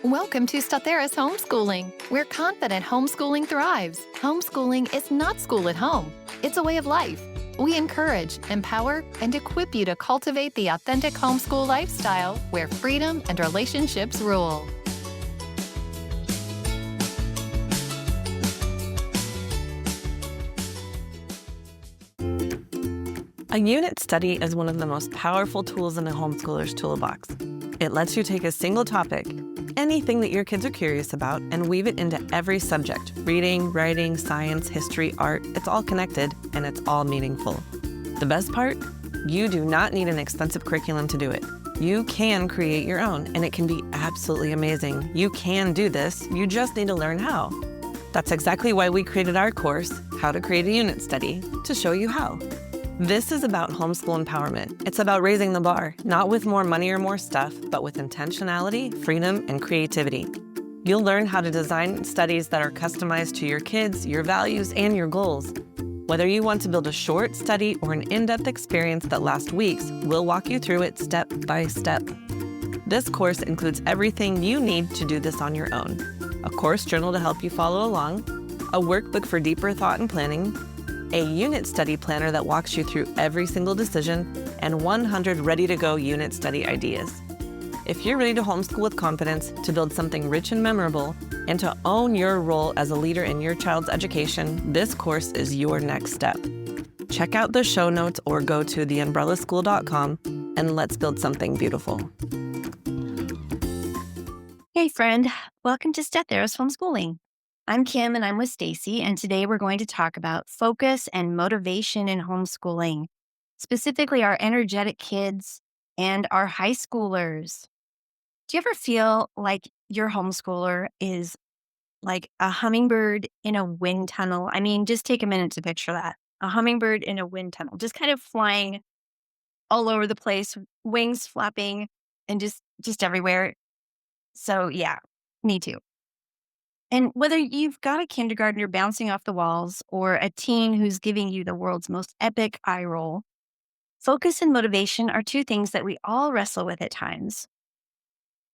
Welcome to Start Homeschooling, where confident homeschooling thrives. Homeschooling is not school at home. It's a way of life. We encourage, empower, and equip you to cultivate the authentic homeschool lifestyle where freedom and relationships rule. A unit study is one of the most powerful tools in a homeschooler's toolbox. It lets you take a single topic, anything that your kids are curious about, and weave it into every subject: reading, writing, science, history, art. It's all connected, and it's all meaningful. The best part? You do not need an expensive curriculum to do it. You can create your own, and it can be absolutely amazing. You can do this, you just need to learn how. That's exactly why we created our course, How to Create a Unit Study, to show you how. This is about homeschool empowerment. It's about raising the bar, not with more money or more stuff, but with intentionality, freedom, and creativity. You'll learn how to design studies that are customized to your kids, your values, and your goals. Whether you want to build a short study or an in-depth experience that lasts weeks, we'll walk you through it step by step. This course includes everything you need to do this on your own: a course journal to help you follow along, a workbook for deeper thought and planning, a unit study planner that walks you through every single decision, and 100 ready-to-go unit study ideas. If you're ready to homeschool with confidence, to build something rich and memorable, and to own your role as a leader in your child's education, this course is your next step. Check out the show notes or go to theumbrellaschool.com and let's build something beautiful. Hey friend, welcome to Start Homeschooling. I'm Kim and I'm with Stacy, and today we're going to talk about focus and motivation in homeschooling, specifically our energetic kids and our high schoolers. Do you ever feel like your homeschooler is like a hummingbird in a wind tunnel? I mean, just take a minute to picture that. A hummingbird in a wind tunnel, just kind of flying all over the place, wings flapping and just everywhere. So yeah, me too. And whether you've got a kindergartner bouncing off the walls or a teen who's giving you the world's most epic eye roll, focus and motivation are two things that we all wrestle with at times.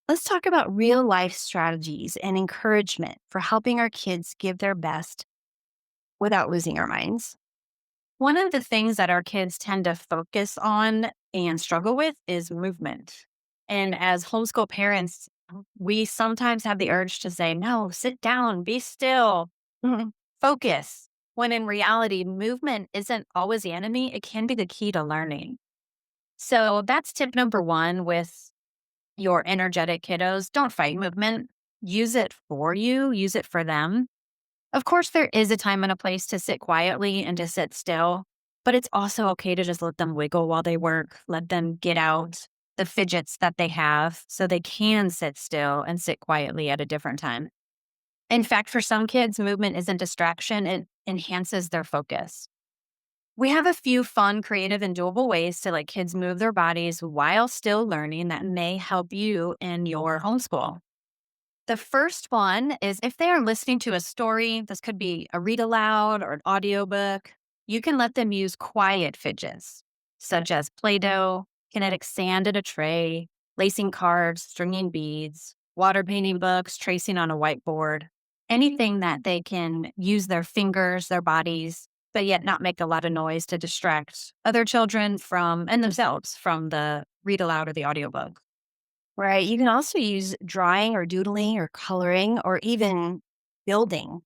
Let's talk about real life strategies and encouragement for helping our kids give their best without losing our minds. One of the things that our kids tend to focus on and struggle with is movement. And as homeschool parents, we sometimes have the urge to say, no, sit down, be still, focus. When in reality, movement isn't always the enemy. It can be the key to learning. So that's tip number one with your energetic kiddos. Don't fight movement. Use it for you. Use it for them. Of course, there is a time and a place to sit quietly and to sit still, but it's also okay to just let them wiggle while they work. Let them get out the fidgets that they have so they can sit still and sit quietly at a different time. In fact, for some kids, movement isn't distraction. It enhances their focus. We have a few fun, creative, and doable ways to let kids move their bodies while still learning that may help you in your homeschool. The first one is if they are listening to a story, this could be a read aloud or an audiobook, you can let them use quiet fidgets, such as Play-Doh, kinetic sand in a tray, lacing cards, stringing beads, water painting books, tracing on a whiteboard, anything that they can use their fingers, their bodies, but yet not make a lot of noise to distract other children from, and themselves, from the read aloud or the audiobook. Right. You can also use drawing or doodling or coloring or even building.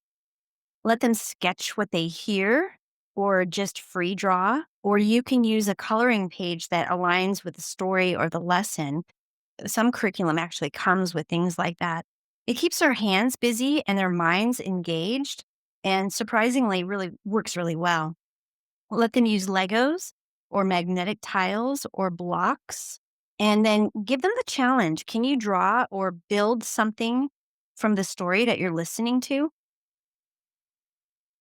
Let them sketch what they hear or just free draw, or you can use a coloring page that aligns with the story or the lesson. Some curriculum actually comes with things like that. It keeps their hands busy and their minds engaged, and surprisingly really works really well. Let them use Legos or magnetic tiles or blocks, and then give them the challenge. Can you draw or build something from the story that you're listening to?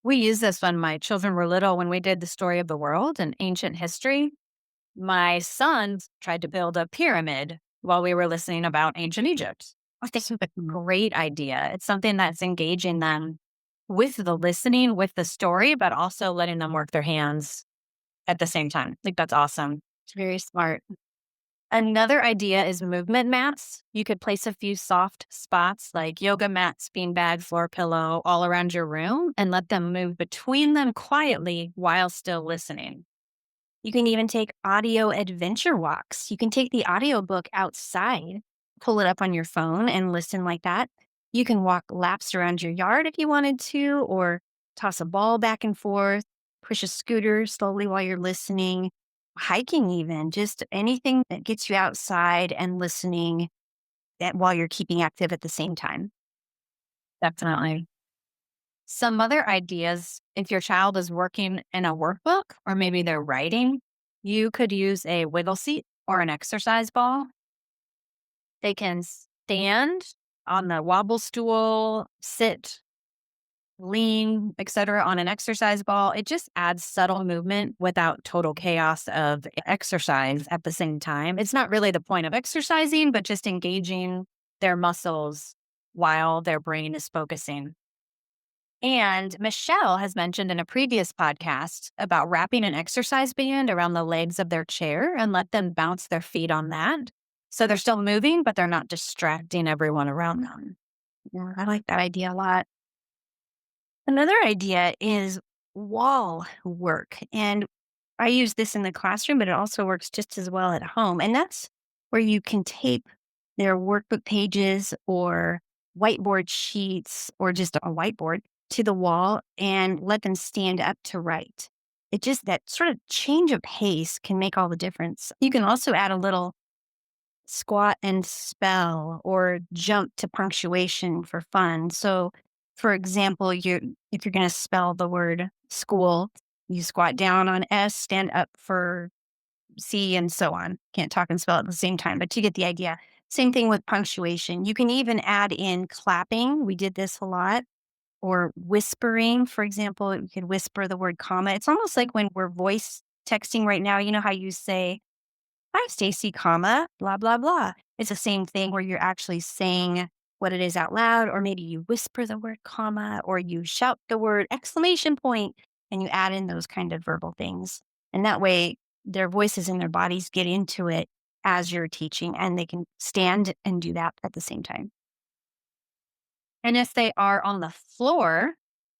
We used this when my children were little, when we did the story of the world and ancient history. My son tried to build a pyramid while we were listening about ancient Egypt. I think it's a great idea. It's something that's engaging them with the listening, with the story, but also letting them work their hands at the same time. I think that's awesome. It's very smart. Another idea is movement mats. You could place a few soft spots like yoga mats, beanbag, floor pillow all around your room and let them move between them quietly while still listening. You can even take audio adventure walks. You can take the audiobook outside, pull it up on your phone and listen like that. You can walk laps around your yard if you wanted to, or toss a ball back and forth, push a scooter slowly while you're listening, hiking, even just anything that gets you outside and listening while you're keeping active at the same time. Definitely. Some other ideas, if your child is working in a workbook or maybe they're writing, you could use a wiggle seat or an exercise ball. They can stand on the wobble stool, sit, lean, etc. on an exercise ball. It just adds subtle movement without total chaos of exercise at the same time. It's not really the point of exercising, but just engaging their muscles while their brain is focusing. And Michelle has mentioned in a previous podcast about wrapping an exercise band around the legs of their chair and let them bounce their feet on that. So they're still moving, but they're not distracting everyone around them. Yeah, I like that idea a lot. Another idea is wall work. And I use this in the classroom, but it also works just as well at home. And that's where you can tape their workbook pages or whiteboard sheets or just a whiteboard to the wall and let them stand up to write. It just, that sort of change of pace can make all the difference. You can also add a little squat and spell or jump to punctuation for fun. So, for example, if you're going to spell the word school, you squat down on S, stand up for C, and so on. Can't talk and spell at the same time, but you get the idea. Same thing with punctuation. You can even add in clapping. We did this a lot. Or whispering, for example, you could whisper the word comma. It's almost like when we're voice texting right now, you know how you say, "Hi, Stacy, comma, blah, blah, blah." It's the same thing where you're actually saying what it is out loud, or maybe you whisper the word comma, or you shout the word exclamation point, and you add in those kind of verbal things. And that way, their voices and their bodies get into it as you're teaching, and they can stand and do that at the same time. And if they are on the floor,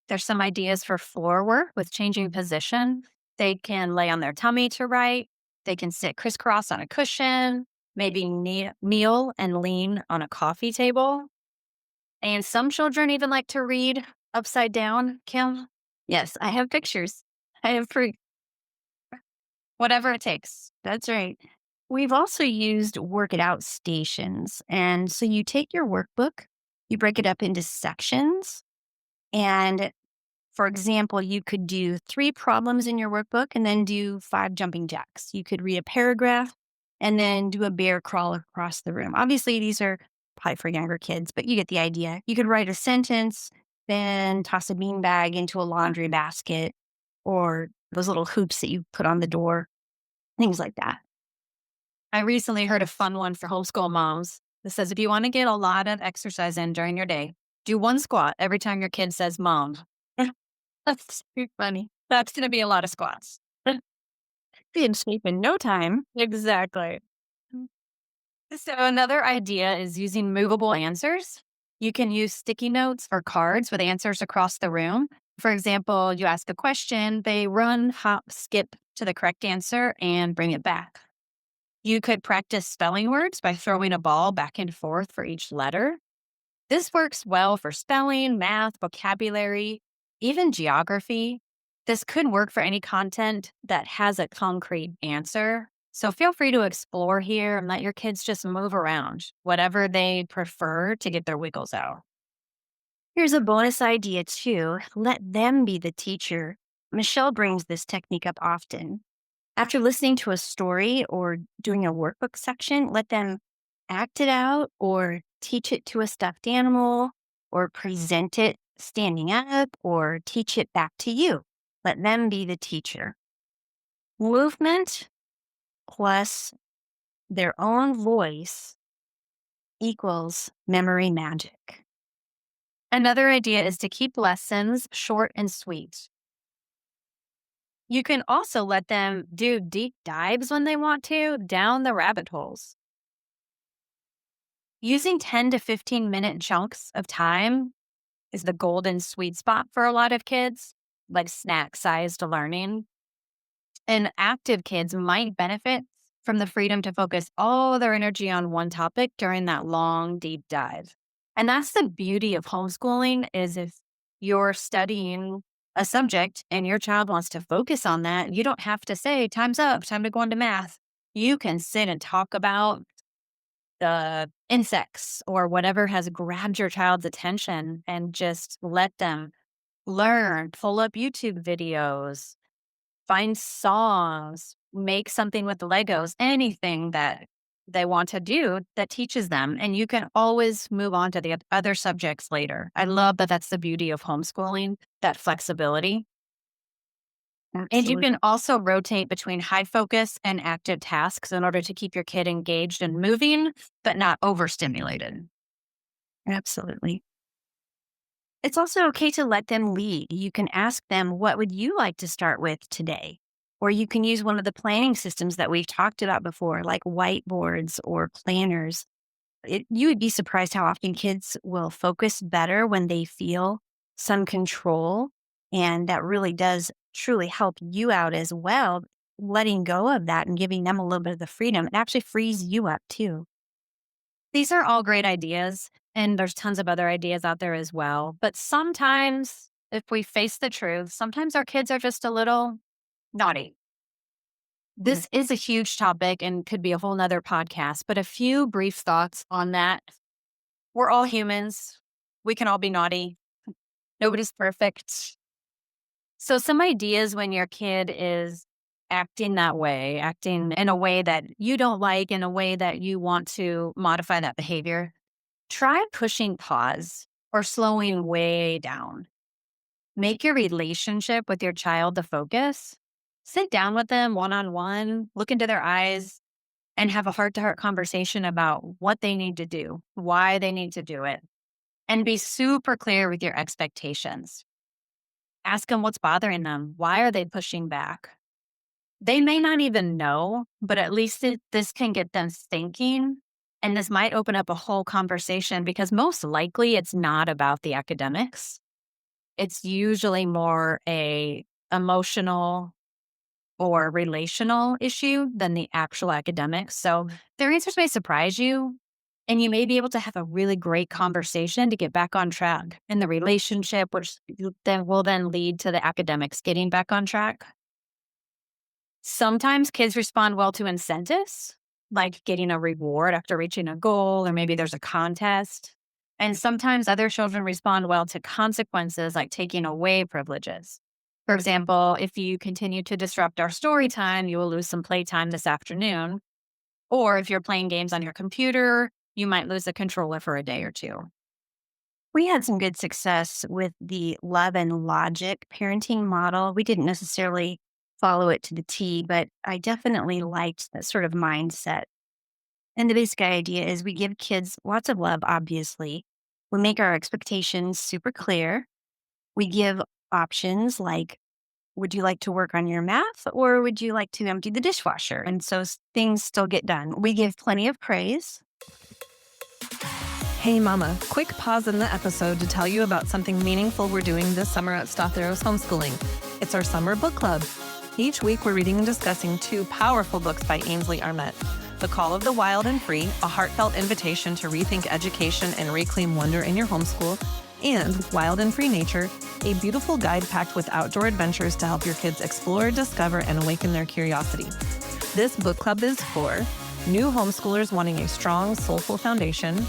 there's some ideas for floor work with changing position. They can lay on their tummy to write. They can sit crisscross on a cushion, maybe kneel and lean on a coffee table. And some children even like to read upside down, Kim. Yes, I have pictures. I have proof. Whatever it takes. That's right. We've also used work it out stations. And so you take your workbook, you break it up into sections. And for example, you could do 3 problems in your workbook and then do 5 jumping jacks. You could read a paragraph and then do a bear crawl across the room. Obviously, these are probably for younger kids, but you get the idea. You could write a sentence, then toss a beanbag into a laundry basket or those little hoops that you put on the door, things like that. I recently heard a fun one for homeschool moms that says if you want to get a lot of exercise in during your day, do 1 squat every time your kid says mom. That's pretty funny. That's going to be a lot of squats. Be in shape in no time. Exactly. So, another idea is using movable answers. You can use sticky notes or cards with answers across the room. For example, you ask a question, they run, hop, skip to the correct answer and bring it back. You could practice spelling words by throwing a ball back and forth for each letter. This works well for spelling, math, vocabulary, even geography. This could work for any content that has a concrete answer. So feel free to explore here and let your kids just move around, whatever they prefer to get their wiggles out. Here's a bonus idea too. Let them be the teacher. Michelle brings this technique up often. After listening to a story or doing a workbook section, let them act it out or teach it to a stuffed animal or present it standing up or teach it back to you. Let them be the teacher. Movement plus their own voice equals memory magic. Another idea is to keep lessons short and sweet. You can also let them do deep dives when they want to down the rabbit holes. Using 10 to 15-minute chunks of time is the golden sweet spot for a lot of kids, like snack-sized learning. And active kids might benefit from the freedom to focus all their energy on one topic during that long, deep dive. And that's the beauty of homeschooling is if you're studying a subject and your child wants to focus on that, you don't have to say, time's up, time to go into math. You can sit and talk about the insects or whatever has grabbed your child's attention and just let them learn, pull up YouTube videos, find songs, make something with the Legos, anything that they want to do that teaches them. And you can always move on to the other subjects later. I love that that's the beauty of homeschooling, that flexibility. And you can also rotate between high focus and active tasks in order to keep your kid engaged and moving, but not overstimulated. Absolutely. It's also okay to let them lead. You can ask them, what would you like to start with today? Or you can use one of the planning systems that we've talked about before, like whiteboards or planners. You would be surprised how often kids will focus better when they feel some control. And that really does truly help you out as well. Letting go of that and giving them a little bit of the freedom, it actually frees you up too. These are all great ideas, and there's tons of other ideas out there as well. But sometimes, if we face the truth, sometimes our kids are just a little naughty. This is a huge topic and could be a whole nother podcast, but a few brief thoughts on that. We're all humans. We can all be naughty. Nobody's perfect. So some ideas when your kid is acting that way, acting in a way that you don't like, in a way that you want to modify that behavior, try pushing pause or slowing way down. Make your relationship with your child the focus. Sit down with them one-on-one, look into their eyes, and have a heart-to-heart conversation about what they need to do, why they need to do it, and be super clear with your expectations. Ask them what's bothering them. Why are they pushing back? They may not even know, but at least this can get them thinking. And this might open up a whole conversation because most likely it's not about the academics. It's usually more a emotional or relational issue than the actual academics. So their answers may surprise you, and you may be able to have a really great conversation to get back on track in the relationship, which will then lead to the academics getting back on track. Sometimes kids respond well to incentives, like getting a reward after reaching a goal, or maybe there's a contest. And sometimes other children respond well to consequences, like taking away privileges. For example, if you continue to disrupt our story time, you will lose some playtime this afternoon. Or if you're playing games on your computer, you might lose a controller for a day or two. We had some good success with the love and logic parenting model. We didn't necessarily follow it to the T, but I definitely liked that sort of mindset. And the basic idea is we give kids lots of love, obviously. We make our expectations super clear. We give options like, would you like to work on your math or would you like to empty the dishwasher? And so things still get done. We give plenty of praise. Hey mama, quick pause in the episode to tell you about something meaningful we're doing this summer at Start Homeschooling. It's our summer book club. Each week we're reading and discussing two powerful books by Ainsley Arnett. The Call of the Wild and Free, a heartfelt invitation to rethink education and reclaim wonder in your homeschool, and Wild and Free Nature, a beautiful guide packed with outdoor adventures to help your kids explore, discover, and awaken their curiosity. This book club is for new homeschoolers wanting a strong, soulful foundation,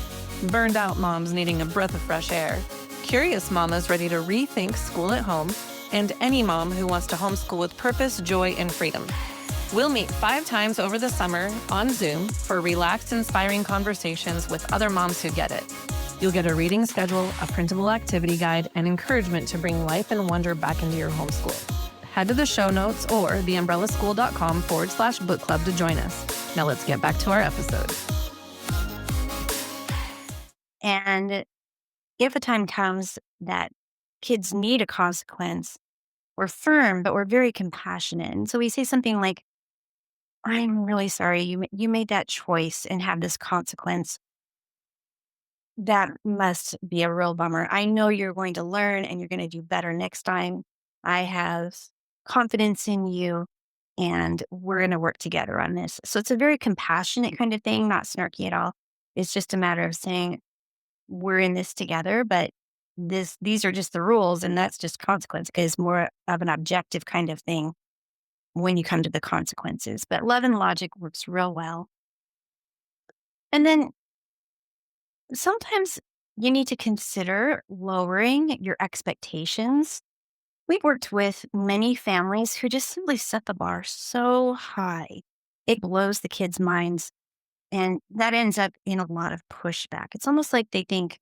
burned out moms needing a breath of fresh air, curious mamas ready to rethink school at home, and any mom who wants to homeschool with purpose, joy, and freedom. We'll meet 5 times over the summer on Zoom for relaxed, inspiring conversations with other moms who get it. You'll get a reading schedule, a printable activity guide, and encouragement to bring life and wonder back into your homeschool. Head to the show notes or theumbrellaschool.com/book club to join us. Now let's get back to our episode. And if a time comes that kids need a consequence, We're firm, but we're very compassionate. And so we say something like, I'm really sorry you made that choice and have this consequence. That must be a real bummer. I know you're going to learn and you're going to do better next time. I have confidence in you and we're going to work together on this. So it's a very compassionate kind of thing, not snarky at all. It's just a matter of saying, we're in this together, but these are just the rules and that's just consequence is more of an objective kind of thing when you come to the consequences. But love and logic works real well. And then sometimes you need to consider lowering your expectations. We've worked with many families who just simply set the bar so high. It blows the kids' minds. And that ends up in a lot of pushback. It's almost like they think,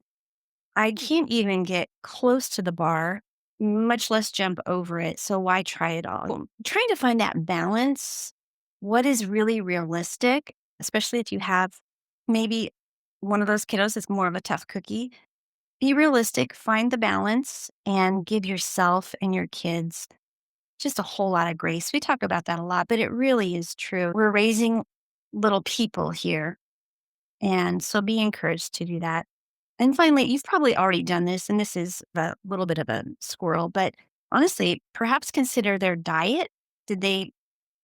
I can't even get close to the bar, much less jump over it. So why try it all? Trying to find that balance, what is really realistic, especially if you have maybe one of those kiddos is more of a tough cookie. Be realistic, find the balance, and give yourself and your kids just a whole lot of grace. We talk about that a lot, but it really is true. We're raising little people here. And so be encouraged to do that. And finally, you've probably already done this, and this is a little bit of a squirrel, but honestly, perhaps consider their diet. Did they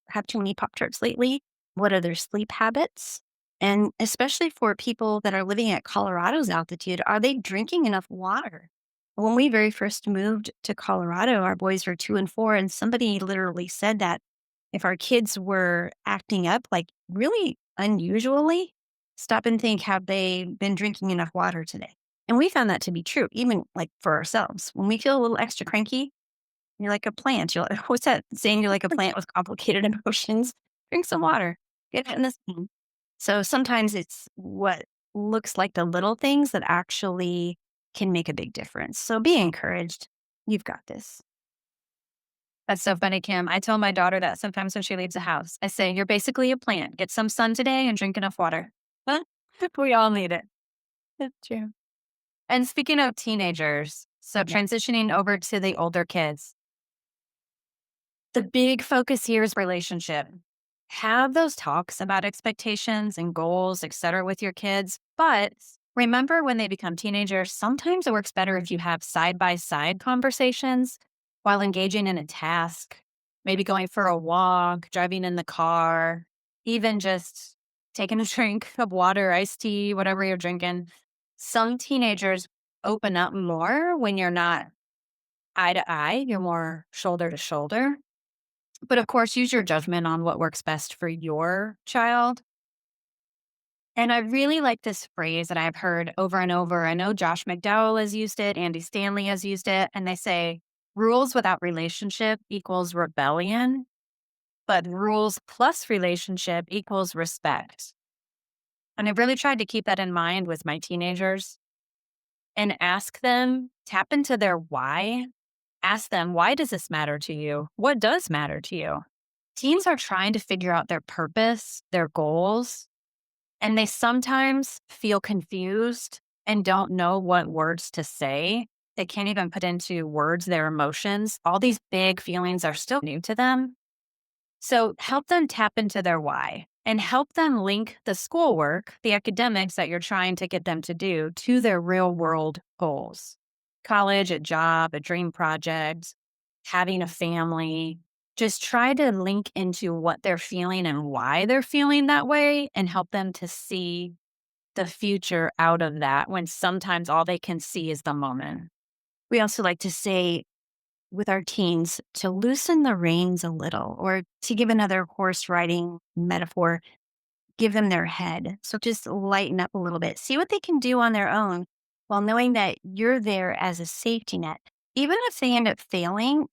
have too many Pop Tarts lately? What are their sleep habits? And especially for people that are living at Colorado's altitude, are they drinking enough water? When we very first moved to Colorado, our boys were 2 and 4, and somebody literally said that if our kids were acting up like really unusually, stop and think, have they been drinking enough water today? And we found that to be true, even like for ourselves. When we feel a little extra cranky, you're like a plant. You're like, what's that saying? You're like a plant with complicated emotions. Drink some water. Get it in the sun. So sometimes it's what looks like the little things that actually can make a big difference. So be encouraged. You've got this. That's so funny, Kim. I tell my daughter that sometimes when she leaves the house. I say, you're basically a plant. Get some sun today and drink enough water. Huh? We all need it. That's true. And speaking of teenagers, so transitioning over to the older kids, the big focus here is relationship. Have those talks about expectations and goals, et cetera, with your kids. But remember, when they become teenagers, sometimes it works better if you have side by side conversations while engaging in a task, maybe going for a walk, driving in the car, even just taking a drink of water, iced tea, whatever you're drinking. Some teenagers open up more when you're not eye to eye, you're more shoulder to shoulder. But of course, use your judgment on what works best for your child. And I really like this phrase that I've heard over and over. I know Josh McDowell has used it, Andy Stanley has used it, and they say rules without relationship equals rebellion, but rules plus relationship equals respect. And I've really tried to keep that in mind with my teenagers and ask them, tap into their why. Ask them, why does this matter to you? What does matter to you? Teens are trying to figure out their purpose, their goals, and they sometimes feel confused and don't know what words to say. They can't even put into words their emotions. All these big feelings are still new to them. So help them tap into their why and help them link the schoolwork, the academics that you're trying to get them to do, to their real world goals. College, a job, a dream project, having a family. Just try to link into what they're feeling and why they're feeling that way and help them to see the future out of that when sometimes all they can see is the moment. We also like to say with our teens to loosen the reins a little, or to give another horse riding metaphor, give them their head. So just lighten up a little bit. See what they can do on their own while knowing that you're there as a safety net. Even if they end up failing,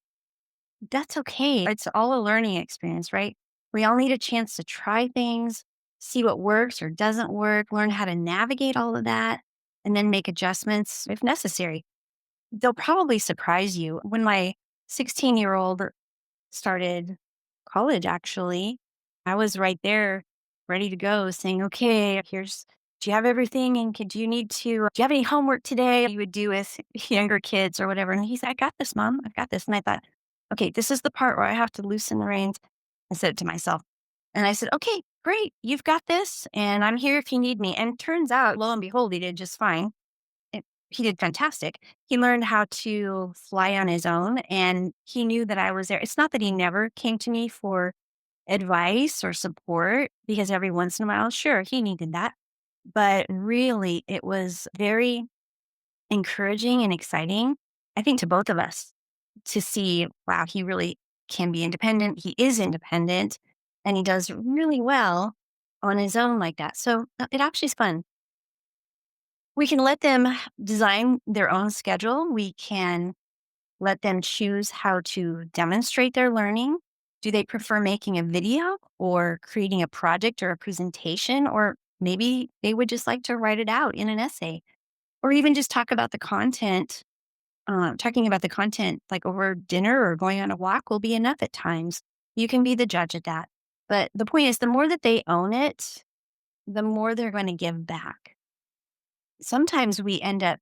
that's okay. It's all a learning experience, right? We all need a chance to try things, see what works or doesn't work, learn how to navigate all of that, and then make adjustments if necessary. They'll probably surprise you. When my 16-year-old started college, actually, I was right there ready to go saying, okay, do you have everything? And do you have any homework today? You would do with younger kids or whatever. And he said, I got this, Mom. I've got this. And I thought, Okay, this is the part where I have to loosen the reins. I said it to myself. And I said, okay, great. You've got this. And I'm here if you need me. And turns out, lo and behold, he did just fine. He did fantastic. He learned how to fly on his own and he knew that I was there. It's not that he never came to me for advice or support because every once in a while, sure, he needed that. But really, it was very encouraging and exciting, I think, to both of us to see, wow, he really can be independent. He is independent and he does really well on his own like that. So it actually is fun. We can let them design their own schedule. We can let them choose how to demonstrate their learning. Do they prefer making a video or creating a project or a presentation? Or maybe they would just like to write it out in an essay or even just talk about the content. Talking about the content like over dinner or going on a walk will be enough at times. You can be the judge of that. But the point is, the more that they own it, the more they're going to give back. Sometimes we end up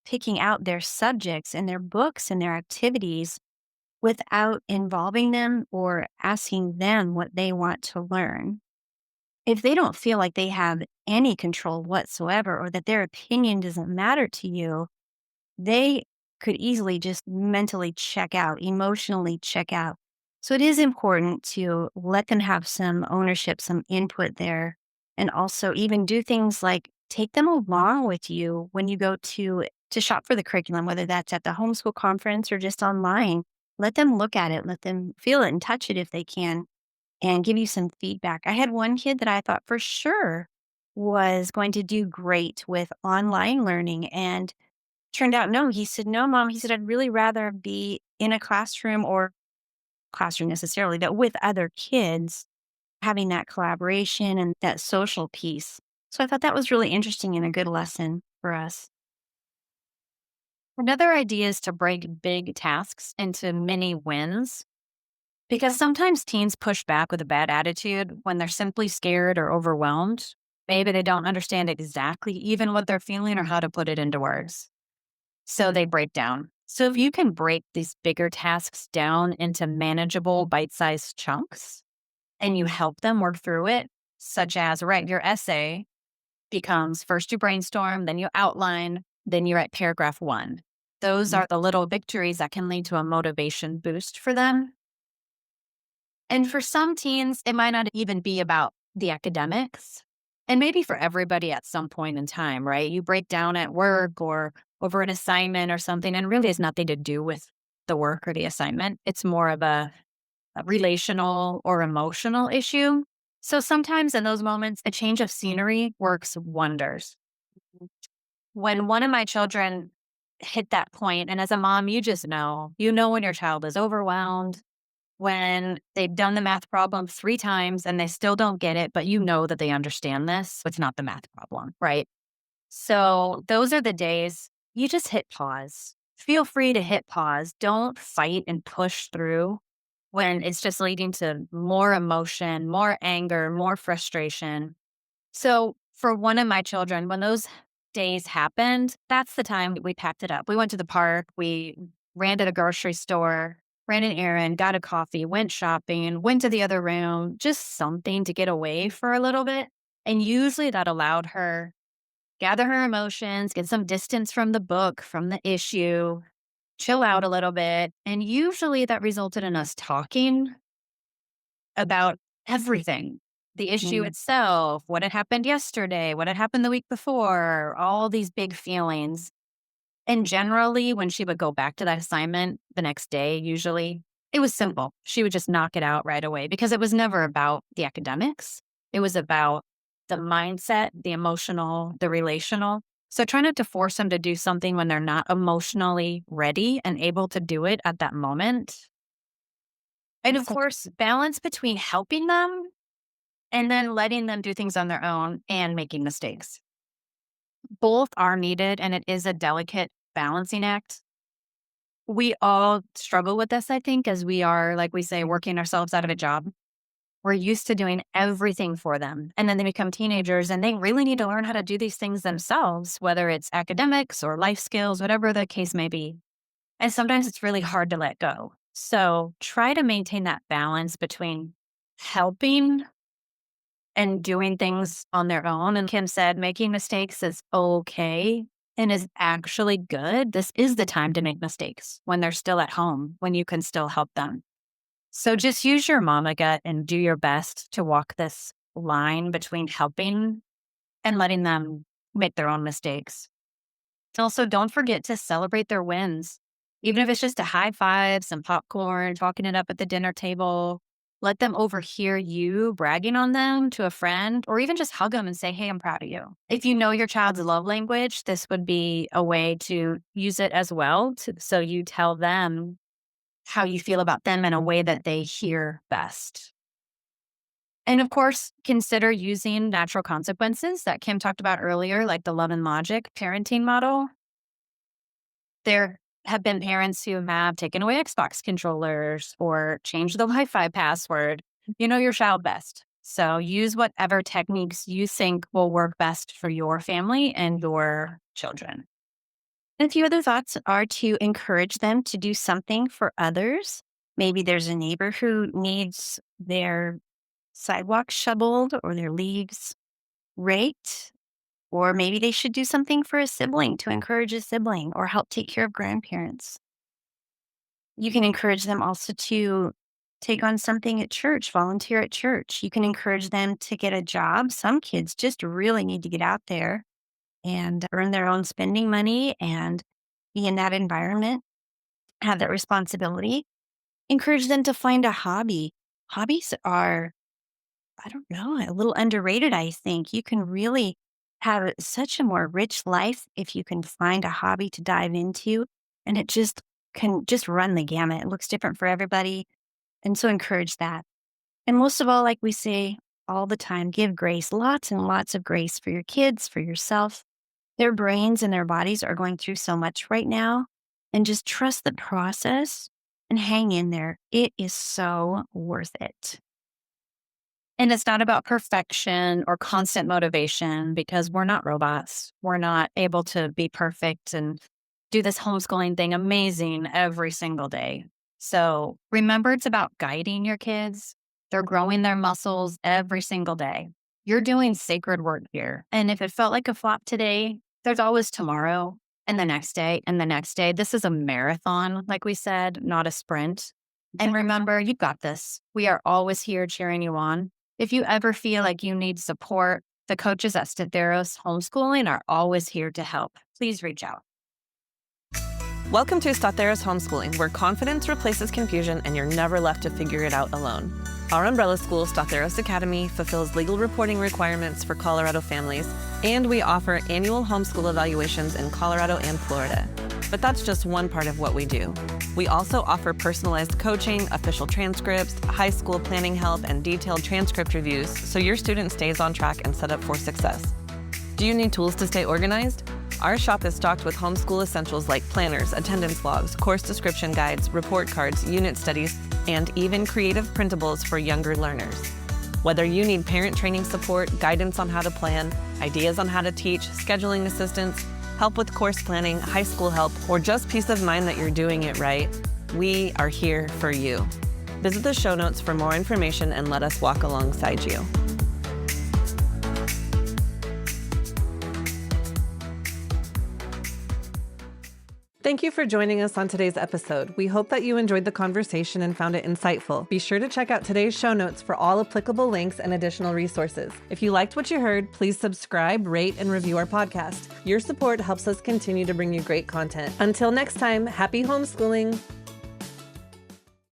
picking out their subjects and their books and their activities without involving them or asking them what they want to learn. If they don't feel like they have any control whatsoever or that their opinion doesn't matter to you, they could easily just mentally check out, emotionally check out. So it is important to let them have some ownership, some input there, and also even do things like take them along with you when you go to shop for the curriculum, whether that's at the homeschool conference or just online. Let them look at it, let them feel it and touch it if they can, and give you some feedback. I had one kid that I thought for sure was going to do great with online learning and turned out, no, he said, no, mom. He said, I'd really rather be in a classroom or classroom necessarily, but with other kids, having that collaboration and that social piece. So I thought that was really interesting and a good lesson for us. Another idea is to break big tasks into mini wins because sometimes teens push back with a bad attitude when they're simply scared or overwhelmed. Maybe they don't understand exactly even what they're feeling or how to put it into words. So they break down. So if you can break these bigger tasks down into manageable bite-sized chunks and you help them work through it, such as, right, your essay becomes first you brainstorm, then you outline, then you're at paragraph 1. Those are the little victories that can lead to a motivation boost for them. And for some teens, it might not even be about the academics. And maybe for everybody at some point in time, right? You break down at work or over an assignment or something, and really has nothing to do with the work or the assignment. It's more of a relational or emotional issue. So sometimes in those moments, a change of scenery works wonders. When one of my children hit that point, and as a mom, you know when your child is overwhelmed, when they've done the math problem 3 times and they still don't get it, but you know that they understand this. It's not the math problem, right? So those are the days you just hit pause. Feel free to hit pause. Don't fight and push through when it's just leading to more emotion, more anger, more frustration. So for one of my children, when those days happened, that's the time we packed it up. We went to the park, we ran to the grocery store, ran an errand, got a coffee, went shopping, went to the other room, just something to get away for a little bit. And usually that allowed her gather her emotions, get some distance from the book, from the issue, chill out a little bit. And usually that resulted in us talking about everything, the issue itself, what had happened yesterday, what had happened the week before, all these big feelings. And generally, when she would go back to that assignment the next day, usually it was simple. She would just knock it out right away because it was never about the academics. It was about the mindset, the emotional, the relational. So try not to force them to do something when they're not emotionally ready and able to do it at that moment. And of course, balance between helping them and then letting them do things on their own and making mistakes. Both are needed, and it is a delicate balancing act. We all struggle with this, I think, as we are, like we say, working ourselves out of a job. We're used to doing everything for them. And then they become teenagers and they really need to learn how to do these things themselves, whether it's academics or life skills, whatever the case may be. And sometimes it's really hard to let go. So try to maintain that balance between helping and doing things on their own. And Kim said, making mistakes is okay and is actually good. This is the time to make mistakes when they're still at home, when you can still help them. So just use your mama gut and do your best to walk this line between helping and letting them make their own mistakes. Also, don't forget to celebrate their wins. Even if it's just a high five, some popcorn, talking it up at the dinner table, let them overhear you bragging on them to a friend, or even just hug them and say, hey, I'm proud of you. If you know your child's love language, this would be a way to use it as well. So you tell them how you feel about them in a way that they hear best. And of course, consider using natural consequences that Kim talked about earlier, like the love and logic parenting model. There have been parents who have taken away Xbox controllers or changed the Wi-Fi password. You know your child best. So use whatever techniques you think will work best for your family and your children. And a few other thoughts are to encourage them to do something for others. Maybe there's a neighbor who needs their sidewalk shoveled or their leaves raked, or maybe they should do something for a sibling to encourage a sibling or help take care of grandparents. You can encourage them also to take on something at church, volunteer at church. You can encourage them to get a job. Some kids just really need to get out there and earn their own spending money and be in that environment, have that responsibility. Encourage them to find a hobby. Hobbies are, I don't know, a little underrated, I think. You can really have such a more rich life if you can find a hobby to dive into, and it just can just run the gamut. It looks different for everybody. And so encourage that. And most of all, like we say all the time, give grace, lots and lots of grace for your kids, for yourself. Their brains and their bodies are going through so much right now. And just trust the process and hang in there. It is so worth it. And it's not about perfection or constant motivation because we're not robots. We're not able to be perfect and do this homeschooling thing amazing every single day. So remember, it's about guiding your kids. They're growing their muscles every single day. You're doing sacred work here. And if it felt like a flop today, there's always tomorrow and the next day and the next day. This is a marathon, like we said, not a sprint. And remember, you've got this. We are always here cheering you on. If you ever feel like you need support, the coaches at Start Homeschooling are always here to help. Please reach out. Welcome to Start Homeschooling, where confidence replaces confusion and you're never left to figure it out alone. Our umbrella school, Start Academy, fulfills legal reporting requirements for Colorado families, and we offer annual homeschool evaluations in Colorado and Florida. But that's just one part of what we do. We also offer personalized coaching, official transcripts, high school planning help, and detailed transcript reviews so your student stays on track and set up for success. Do you need tools to stay organized? Our shop is stocked with homeschool essentials like planners, attendance logs, course description guides, report cards, unit studies, and even creative printables for younger learners. Whether you need parent training support, guidance on how to plan, ideas on how to teach, scheduling assistance, help with course planning, high school help, or just peace of mind that you're doing it right, we are here for you. Visit the show notes for more information and let us walk alongside you. Thank you for joining us on today's episode. We hope that you enjoyed the conversation and found it insightful. Be sure to check out today's show notes for all applicable links and additional resources. If you liked what you heard, please subscribe, rate, and review our podcast. Your support helps us continue to bring you great content. Until next time, happy homeschooling.